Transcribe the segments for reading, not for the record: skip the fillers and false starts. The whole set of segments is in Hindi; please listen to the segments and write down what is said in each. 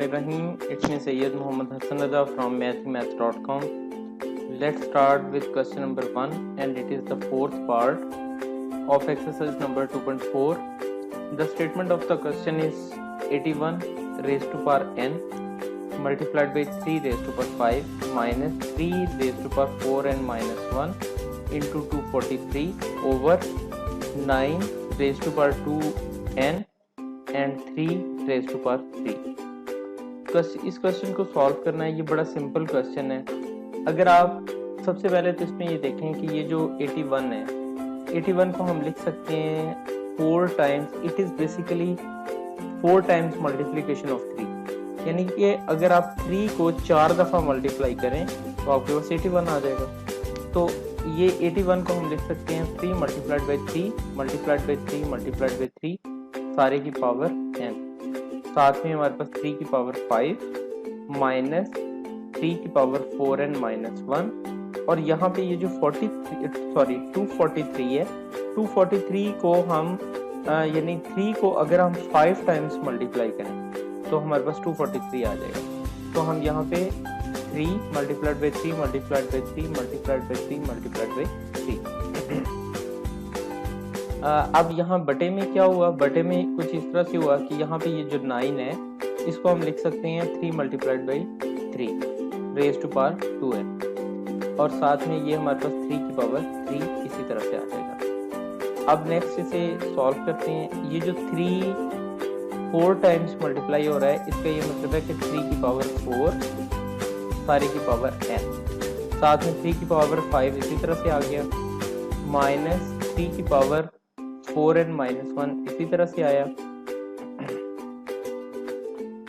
Bismillahirrahmanirrahim. It's me Sayyid Muhammad Hassan Raza from mathemath.com. Let's start with question number 1 and it is the fourth part of exercise number 2.4. The statement of the question is 81 raised to power n multiplied by 3 raised to power 5 minus 3 raised to power 4 n minus 1 into 243 over 9 raised to power 2 n and 3 raise to power 3। इस क्वेश्चन को सॉल्व करना है, ये बड़ा सिंपल क्वेश्चन है। अगर आप सबसे पहले तो इसमें ये देखें कि ये जो 81 है, 81 को हम लिख सकते हैं 4 times, it is basically 4 times multiplication of 3, यानी कि अगर आप 3 को 4 दफ़ा मल्टीप्लाई करें तो आपके पास 81 आ जाएगा। तो ये 81 को हम लिख सकते हैं 3 multiplied by 3 multiplied by 3 multiplied by 3 सारे की पावर n, साथ में हमारे पास 3 की पावर 5 माइनस 3 की पावर 4n माइनस 1, और यहाँ पे ये जो 243 है, 243 को हम यानी 3 को अगर हम 5 टाइम्स मल्टीप्लाई करें तो हमारे पास 243 आ जाएगा। तो हम यहाँ पे 3 multiplied by 3 multiplied by 3 multiplied by 3 multiplied by 3। अब यहाँ बटे में क्या हुआ, बटे में कुछ इस तरह से हुआ कि यहाँ पे ये जो 9 है इसको हम लिख सकते हैं 3 multiplied by 3 raise to power 2n, और साथ में ये हमारे पास 3 की पावर 3 इसी तरह से आ जाएगा। अब नेक्स्ट इसे सॉल्व करते हैं। ये जो 4 टाइम्स मल्टीप्लाई हो रहा है, इसका ये मतलब है कि 3 की पावर 4 सारी की पावर n, साथ में 3 की पावर 5 इसी तरह से आ गया, माइनस 3 की पावर 4n माइनस 1 इसी तरह से आया,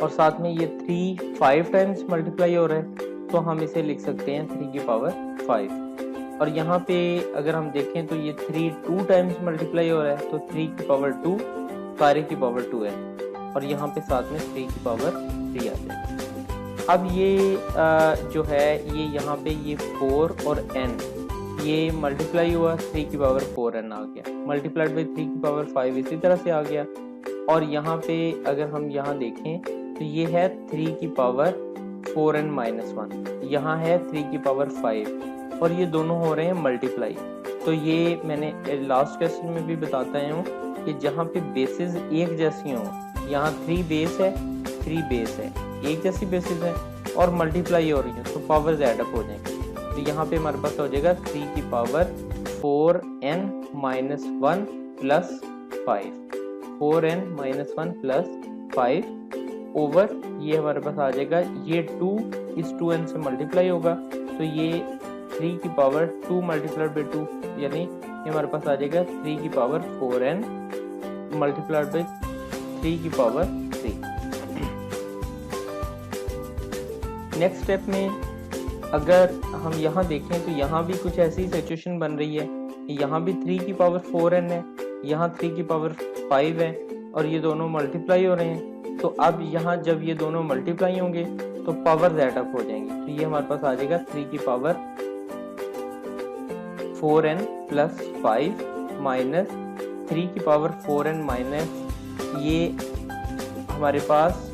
और साथ में ये 3 5 टाइम्स मल्टीप्लाई हो रहा है तो हम इसे लिख सकते हैं 3 की पावर 5। और यहाँ पे अगर हम देखें तो ये 3 2 टाइम्स मल्टीप्लाई हो रहा है तो 3 की पावर 2 सारे की पावर 2 है, और यहाँ पे साथ में 3 की पावर 3 आ जाएगा। अब ये जो है ये यहाँ पे ये 4 और n ये मल्टीप्लाई हुआ, 3 की पावर 4n आ गया, मल्टीप्लाइड बाई 3 की पावर 5 इसी तरह से आ गया, और यहाँ पे अगर हम यहाँ देखें तो ये है 3 की पावर 4n माइनस 1, यहाँ है 3 की पावर 5, और ये दोनों हो रहे हैं मल्टीप्लाई। तो ये मैंने लास्ट क्वेश्चन में भी बताता हूँ कि जहाँ पे बेसिस एक जैसी हों, यहाँ 3 बेस है 3 बेस है, एक जैसी बेसिस है और मल्टीप्लाई हो रही है तो पावर्स ऐड अप हो जाएंगे। तो यहाँ पे हमारे पास हो जाएगा 3 की power 4n minus 1 plus 5, 4n minus 1 plus 5 over ये हमारे पास आ जाएगा, ये 2 इस 2n से मल्टीप्लाई होगा तो ये 3 की पावर 2 मल्टीप्लाइड बाई 2, यानी ये हमारे पास आ जाएगा 3 की पावर 4n मल्टीप्लाइड बाई 3 की पावर 3। नेक्स्ट स्टेप में अगर हम यहाँ देखें तो यहाँ भी कुछ ऐसी सिचुएशन बन रही है, यहाँ भी 3 की पावर 4n है, यहाँ 3 की पावर 5 है, और ये दोनों मल्टीप्लाई हो रहे हैं। तो अब यहाँ जब ये दोनों मल्टीप्लाई होंगे तो पावर ऐड अप हो जाएंगी, तो ये हमारे पास आ जाएगा 3 की पावर 4n प्लस 5 माइनस 3 की पावर 4n माइनस ये हमारे पास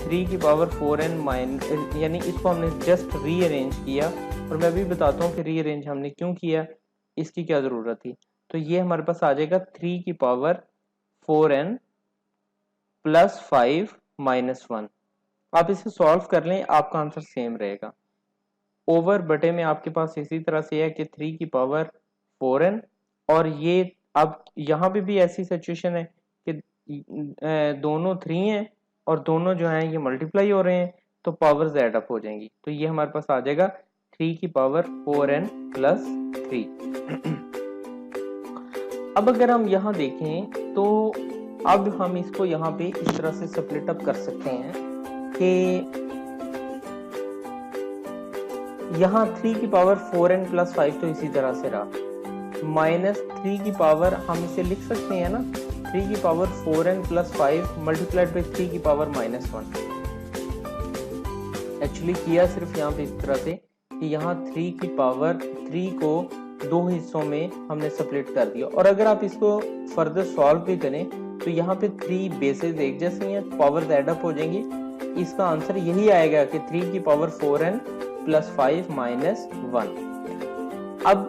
3 की पावर 4n माइनस, यानी इसको हमने जस्ट रीअरेंज किया, और मैं भी बताता हूँ कि रीअरेंज हमने क्यों किया, इसकी क्या ज़रूरत थी। तो ये हमारे पास आ जाएगा 3 की पावर 4n प्लस 5 माइनस 1। आप इसे सॉल्व कर लें, आपका आंसर सेम रहेगा। ओवर बटे में आपके पास इसी तरह से है कि 3 की पावर 4n, और ये अब यहाँ पे भी ऐसी सिचुएशन है कि दोनों 3 हैं और दोनों जो हैं ये मल्टीप्लाई हो रहे हैं तो पावर्स ऐड अप हो जाएंगी, तो ये हमारे पास आ जाएगा 3 की पावर 4n प्लस 3। अब अगर हम यहाँ देखें तो अब हम इसको यहाँ पे इस तरह से स्प्लिट अप कर सकते हैं कि यहाँ 3 की पावर 4n प्लस 5 तो इसी तरह से रहा, माइनस 3 की पावर हम इसे लिख सकते हैं ना 3 की power 4n plus 5 multiplied by 3 की पावर माइनस 1। एक्चुअली किया सिर्फ यहाँ पे इस तरह से कि यहाँ 3 की पावर 3 को 2 हिस्सों में हमने स्प्लिट कर दिया, और अगर आप इसको फर्दर सॉल्व भी करें तो यहाँ पे 3 बेसेस एक जैसी हैं, पावर्स ऐड अप हो जाएंगी, इसका आंसर यही आएगा कि 3 की पावर 4n प्लस 5 माइनस 1। अब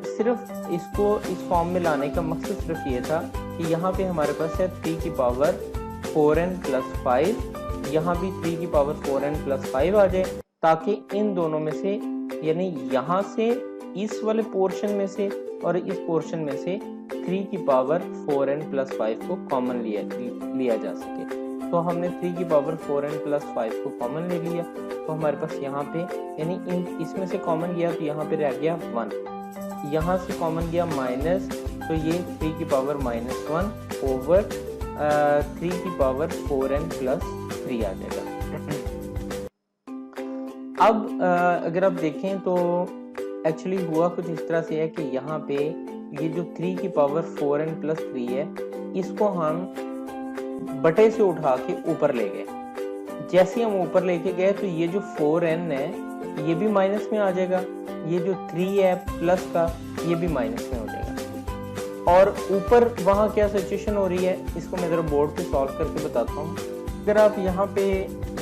सिर्फ इसको इस फॉर्म में लाने का मकसद सिर्फ ये था कि यहाँ पे हमारे पास है 3 की पावर 4n प्लस 5, यहाँ भी 3 की पावर 4n प्लस 5 आ जाए, ताकि इन दोनों में से यानी यहाँ से इस वाले पोर्शन में से और इस पोर्शन में से 3 की पावर 4n प्लस 5 को कॉमन लिया जा सके। तो हमने 3 की पावर 4n प्लस 5 को कॉमन ले लिया, तो हमारे पास यहाँ पे यानी इसमें से कॉमन गया तो यहाँ पे रह गया 1, यहाँ से कॉमन गया माइनस, तो ये 3 की पावर माइनस 1 ओवर 3 की पावर 4n प्लस 3 आ जाएगा। अब अगर आप देखें तो एक्चुअली हुआ कुछ इस तरह से है कि यहाँ पे ये जो 3 की पावर 4n प्लस 3 है, इसको हम बटे से उठा के ऊपर ले गए। जैसे हम ऊपर लेके गए तो ये जो 4n है ये भी माइनस में आ जाएगा, ये जो 3 है प्लस का ये भी माइनस में हो जाएगा। और ऊपर वहाँ क्या सिचुएशन हो रही है, इसको मैं जरा बोर्ड पे सॉल्व करके बताता हूँ। अगर आप यहाँ पे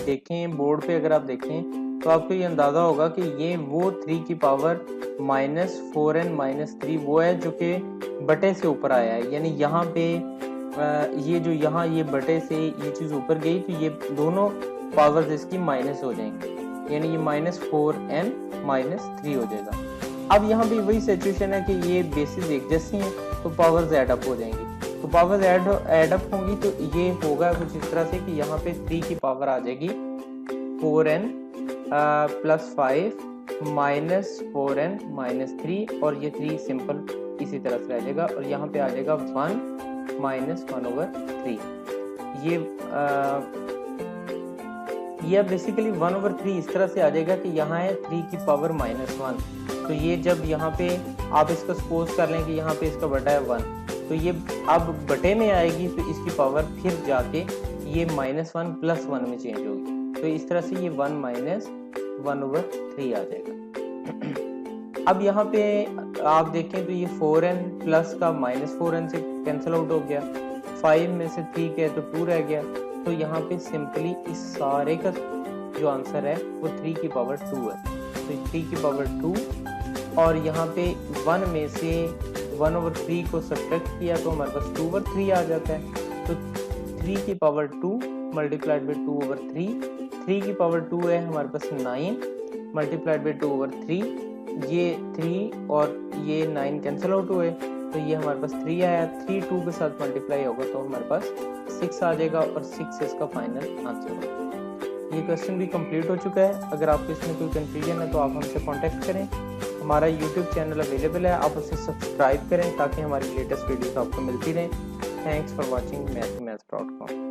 देखें, बोर्ड पे अगर आप देखें तो आपको ये अंदाजा होगा कि ये वो 3 की पावर माइनस 4n माइनस 3 वो है जो कि बटे से ऊपर आया है। यानी यहाँ पे ये जो यहाँ ये बटे से ये चीज ऊपर गई तो ये दोनों पावर्स इसकी माइनस हो जाएंगे, यानी ये माइनस 4n माइनस 3 हो जाएगा। अब यहाँ पे वही सिचुएशन है कि ये बेसिस एक जैसी हैं तो पावर्स ऐड अप हो जाएंगी। तो पावर्स ऐड अप होंगी तो ये होगा कुछ इस तरह से कि यहाँ पे 3 की पावर आ जाएगी 4n plus 5 minus 4n minus 3, और ये 3 सिंपल इसी तरह से रह जाएगा, और यहाँ पे आ जाएगा 1 माइनस 1 ओवर 3। ये बेसिकली 1 ओवर 3 इस तरह से आ जाएगा कि यहाँ है 3 की पावर माइनस 1, तो ये जब यहाँ पे आप इसका सपोज कर लें कि यहाँ पे इसका बटा है 1, तो ये अब बटे में आएगी तो इसकी पावर फिर जाके ये माइनस 1 प्लस 1 में चेंज होगी। तो इस तरह से ये 1 माइनस 1 ओवर 3 आ जाएगा। अब यहाँ पे आप देखें तो ये 4n प्लस का माइनस 4n से कैंसिल आउट हो गया, 5 में से 3 है तो 2 रह गया। तो यहाँ पे सिंपली इस सारे का जो आंसर है वो 3 की पावर 2 है। तो 3 की पावर 2, और यहाँ पे 1 में से 1 ओवर 3 को सब्ट्रैक्ट किया तो हमारे पास 2 ओवर 3 आ जाता है। तो 3 की पावर 2 मल्टीप्लाइड बाई 2 ओवर 3 की पावर 2 है हमारे पास 9 मल्टीप्लाइड बाई 2 ओवर 3, ये 3 और ये 9 कैंसिल आउट हुए तो ये हमारे पास 3 आया। 3 2 के साथ मल्टीप्लाई होगा तो हमारे पास 6 आ जाएगा, और 6 इसका फाइनल आंसर होगा। ये क्वेश्चन भी कंप्लीट हो चुका है। अगर आपको इसमें कोई कंफ्यूजन है तो आप हमसे कांटेक्ट करें। हमारा यूट्यूब चैनल अवेलेबल है, आप उसे सब्सक्राइब करें ताकि हमारी लेटेस्ट वीडियोस आपको मिलती रहें। Thanks for watching मैथ्स.com।